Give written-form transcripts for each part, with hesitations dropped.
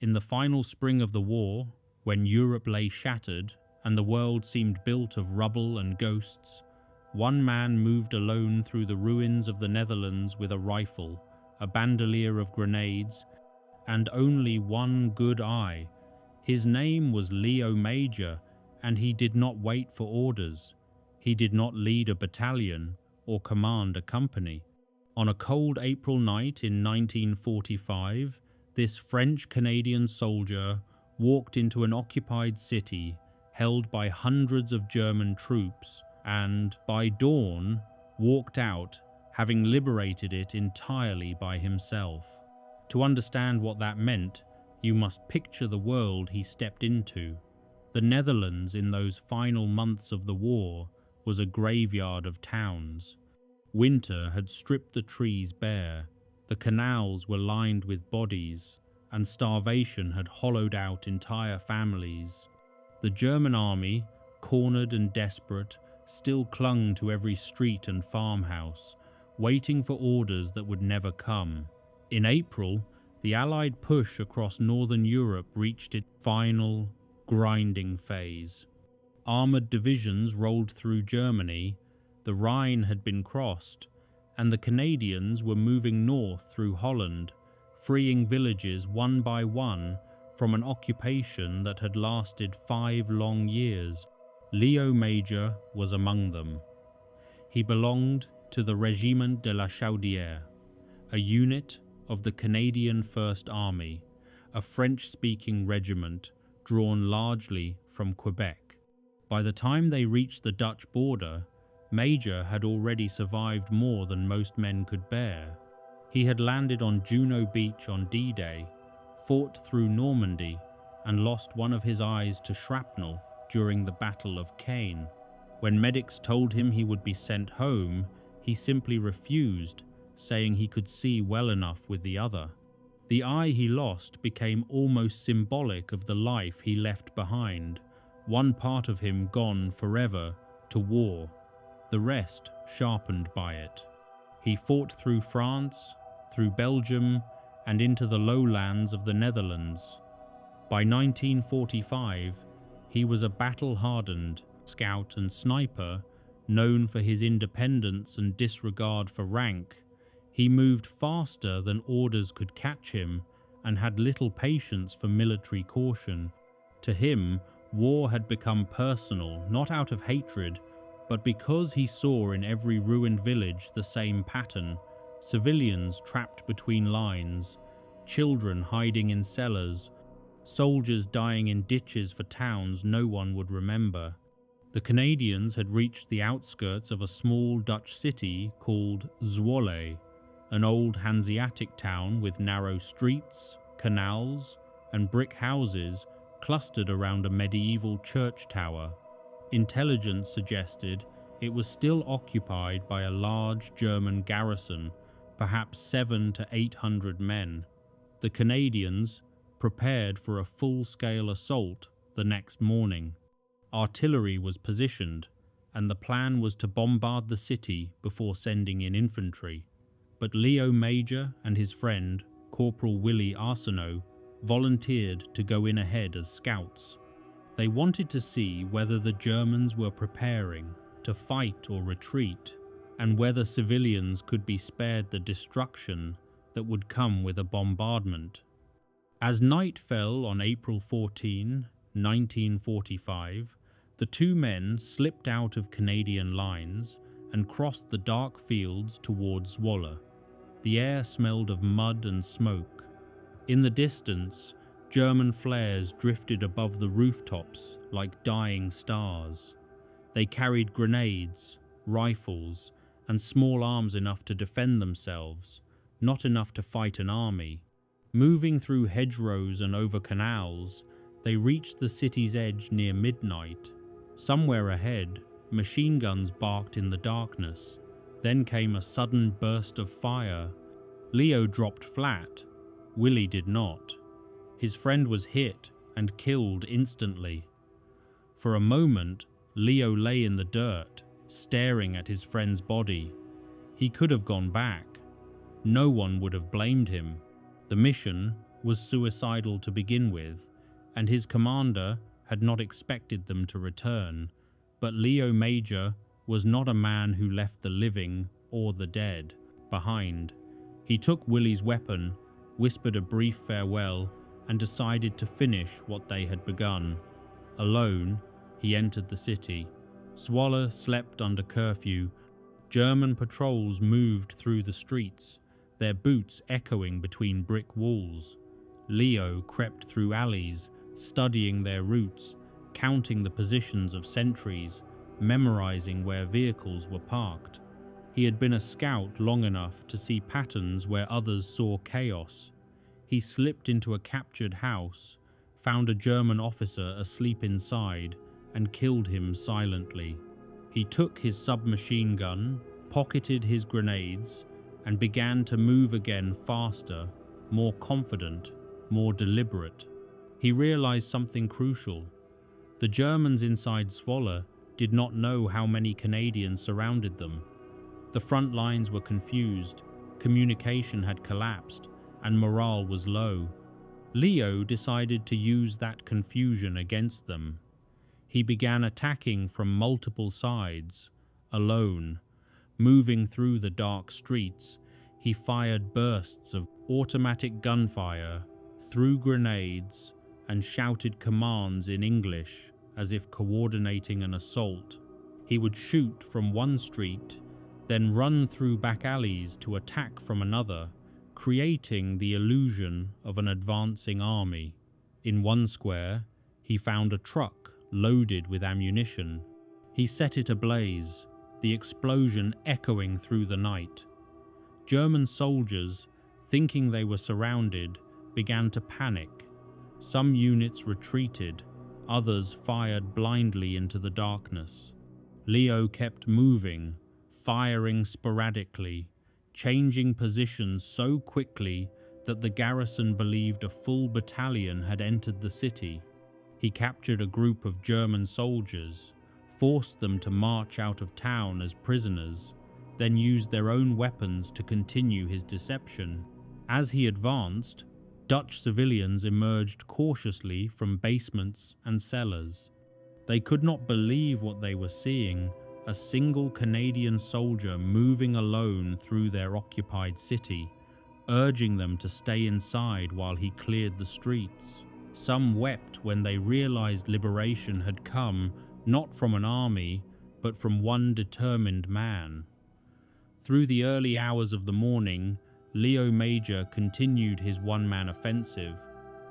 In the final spring of the war, when Europe lay shattered and the world seemed built of rubble and ghosts, one man moved alone through the ruins of the Netherlands with a rifle, a bandolier of grenades, and only one good eye. His name was Léo Major, and he did not wait for orders. He did not lead a battalion or command a company. On a cold April night in 1945, this French-Canadian soldier walked into an occupied city held by hundreds of German troops and, by dawn, walked out, having liberated it entirely by himself. To understand what that meant, you must picture the world he stepped into. The Netherlands in those final months of the war was a graveyard of towns. Winter had stripped the trees bare, the canals were lined with bodies, and starvation had hollowed out entire families. The German army, cornered and desperate, still clung to every street and farmhouse, waiting for orders that would never come. In April, the Allied push across northern Europe reached its final, grinding phase. Armoured divisions rolled through Germany, the Rhine had been crossed, and the Canadians were moving north through Holland, freeing villages one by one from an occupation that had lasted 5 long years. Léo Major was among them. He belonged to the Régiment de la Chaudière, a unit of the Canadian First Army, a French-speaking regiment drawn largely from Quebec. By the time they reached the Dutch border, Major had already survived more than most men could bear. He had landed on Juno Beach on D-Day, fought through Normandy, and lost one of his eyes to shrapnel during the Battle of Caen. When medics told him he would be sent home, he simply refused, saying he could see well enough with the other. The eye he lost became almost symbolic of the life he left behind, one part of him gone forever to war, the rest sharpened by it. He fought through France, through Belgium, and into the lowlands of the Netherlands. By 1945, he was a battle-hardened scout and sniper, known for his independence and disregard for rank. He moved faster than orders could catch him and had little patience for military caution. To him, war had become personal, not out of hatred, but because he saw in every ruined village the same pattern: civilians trapped between lines, children hiding in cellars, soldiers dying in ditches for towns no one would remember. The Canadians had reached the outskirts of a small Dutch city called Zwolle, an old Hanseatic town with narrow streets, canals, and brick houses clustered around a medieval church tower. Intelligence suggested it was still occupied by a large German garrison, perhaps 700 to 800 men. The Canadians prepared for a full-scale assault the next morning. Artillery was positioned, and the plan was to bombard the city before sending in infantry. But Léo Major and his friend, Corporal Willie Arsenault, volunteered to go in ahead as scouts. They wanted to see whether the Germans were preparing to fight or retreat, and whether civilians could be spared the destruction that would come with a bombardment. As night fell on April 14, 1945, the two men slipped out of Canadian lines and crossed the dark fields towards Zwolle. The air smelled of mud and smoke. In the distance, German flares drifted above the rooftops like dying stars. They carried grenades, rifles, and small arms enough to defend themselves, not enough to fight an army. Moving through hedgerows and over canals, they reached the city's edge near midnight. Somewhere ahead, machine guns barked in the darkness. Then came a sudden burst of fire. Léo dropped flat. Willie did not. His friend was hit and killed instantly. For a moment, Léo lay in the dirt, staring at his friend's body. He could have gone back. No one would have blamed him. The mission was suicidal to begin with, and his commander had not expected them to return. But Léo Major was not a man who left the living or the dead behind. He took Willie's weapon, whispered a brief farewell, and decided to finish what they had begun. Alone, he entered the city. Zwolle slept under curfew. German patrols moved through the streets, their boots echoing between brick walls. Léo crept through alleys, studying their routes, counting the positions of sentries, memorizing where vehicles were parked. He had been a scout long enough to see patterns where others saw chaos. He slipped into a captured house, found a German officer asleep inside, and killed him silently. He took his submachine gun, pocketed his grenades, and began to move again faster, more confident, more deliberate. He realized something crucial. The Germans inside Zwolle did not know how many Canadians surrounded them. The front lines were confused, communication had collapsed, and morale was low. Léo decided to use that confusion against them. He began attacking from multiple sides, alone. Moving through the dark streets, he fired bursts of automatic gunfire, threw grenades, and shouted commands in English as if coordinating an assault. He would shoot from one street, then run through back alleys to attack from another, creating the illusion of an advancing army. In one square, he found a truck loaded with ammunition. He set it ablaze, the explosion echoing through the night. German soldiers, thinking they were surrounded, began to panic. Some units retreated, others fired blindly into the darkness. Léo kept moving, firing sporadically, changing positions so quickly that the garrison believed a full battalion had entered the city. He captured a group of German soldiers, forced them to march out of town as prisoners, then used their own weapons to continue his deception. As he advanced, Dutch civilians emerged cautiously from basements and cellars. They could not believe what they were seeing, a single Canadian soldier moving alone through their occupied city, urging them to stay inside while he cleared the streets. Some wept when they realized liberation had come not from an army, but from one determined man. Through the early hours of the morning, Léo Major continued his one-man offensive.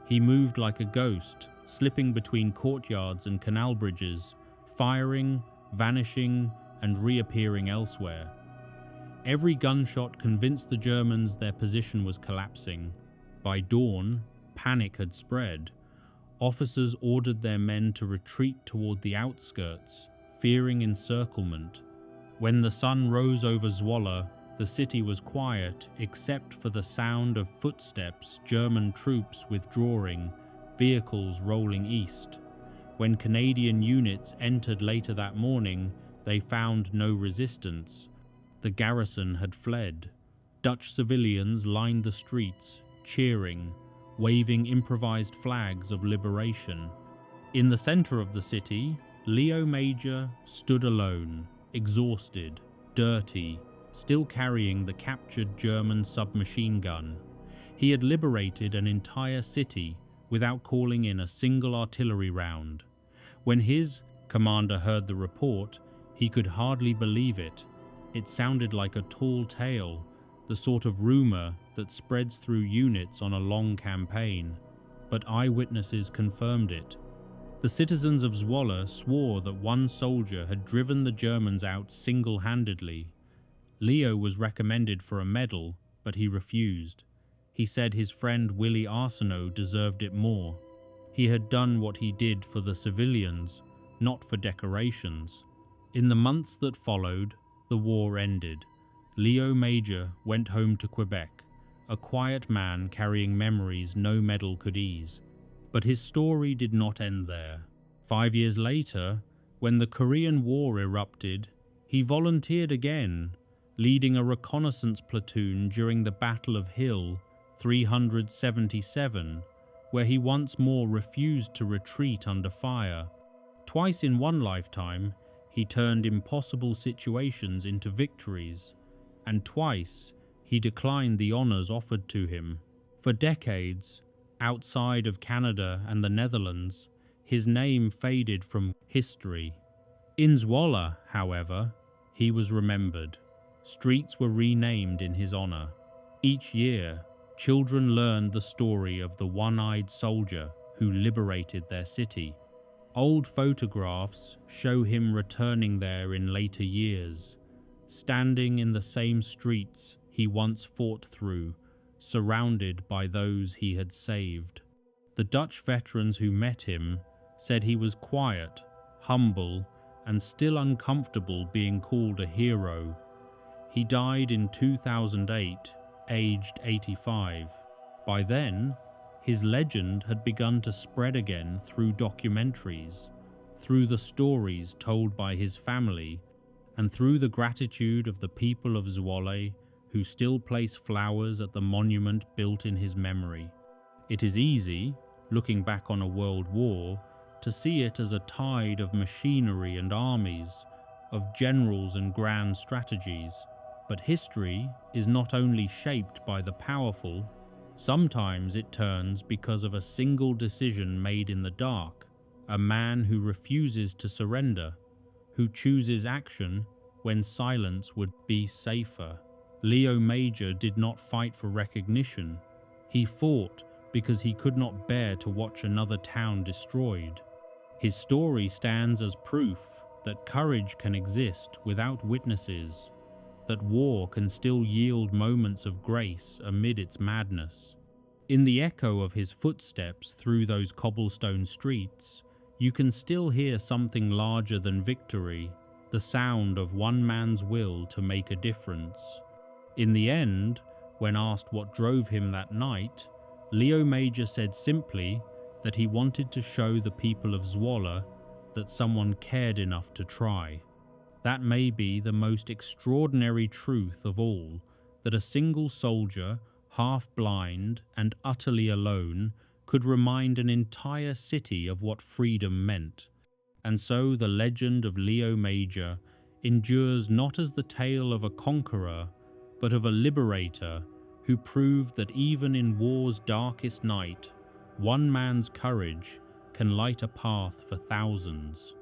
He moved like a ghost, slipping between courtyards and canal bridges, firing, vanishing, and reappearing elsewhere. Every gunshot convinced the Germans their position was collapsing. By dawn, panic had spread. Officers ordered their men to retreat toward the outskirts, fearing encirclement. When the sun rose over Zwolle, the city was quiet except for the sound of footsteps, German troops withdrawing, vehicles rolling east. When Canadian units entered later that morning, they found no resistance. The garrison had fled. Dutch civilians lined the streets, cheering, waving improvised flags of liberation. In the center of the city, Léo Major stood alone, exhausted, dirty, still carrying the captured German submachine gun. He had liberated an entire city without calling in a single artillery round. When his commander heard the report, he could hardly believe it. It sounded like a tall tale, the sort of rumor that spreads through units on a long campaign. But eyewitnesses confirmed it. The citizens of Zwolle swore that one soldier had driven the Germans out single-handedly. Léo was recommended for a medal, but he refused. He said his friend Willie Arsenault deserved it more. He had done what he did for the civilians, not for decorations. In the months that followed, the war ended. Léo Major went home to Quebec, a quiet man carrying memories no medal could ease. But his story did not end there. 5 years later, when the Korean War erupted, he volunteered again, leading a reconnaissance platoon during the Battle of Hill 377, where he once more refused to retreat under fire. Twice in one lifetime, he turned impossible situations into victories, and twice he declined the honors offered to him. For decades, outside of Canada and the Netherlands, his name faded from history. In Zwolle, however, he was remembered. Streets were renamed in his honor. Each year, children learned the story of the one-eyed soldier who liberated their city. Old photographs show him returning there in later years, standing in the same streets he once fought through, surrounded by those he had saved. The Dutch veterans who met him said he was quiet, humble, and still uncomfortable being called a hero. He died in 2008, aged 85. By then, his legend had begun to spread again through documentaries, through the stories told by his family, and through the gratitude of the people of Zwolle who still place flowers at the monument built in his memory. It is easy, looking back on a world war, to see it as a tide of machinery and armies, of generals and grand strategies. But history is not only shaped by the powerful, sometimes it turns because of a single decision made in the dark, a man who refuses to surrender, who chooses action when silence would be safer. Léo Major did not fight for recognition. He fought because he could not bear to watch another town destroyed. His story stands as proof that courage can exist without witnesses, that war can still yield moments of grace amid its madness. In the echo of his footsteps through those cobblestone streets, you can still hear something larger than victory, the sound of one man's will to make a difference. In the end, when asked what drove him that night, Léo Major said simply that he wanted to show the people of Zwolle that someone cared enough to try. That may be the most extraordinary truth of all, that a single soldier, half blind and utterly alone, could remind an entire city of what freedom meant. And so the legend of Léo Major endures not as the tale of a conqueror, but of a liberator who proved that even in war's darkest night, one man's courage can light a path for thousands.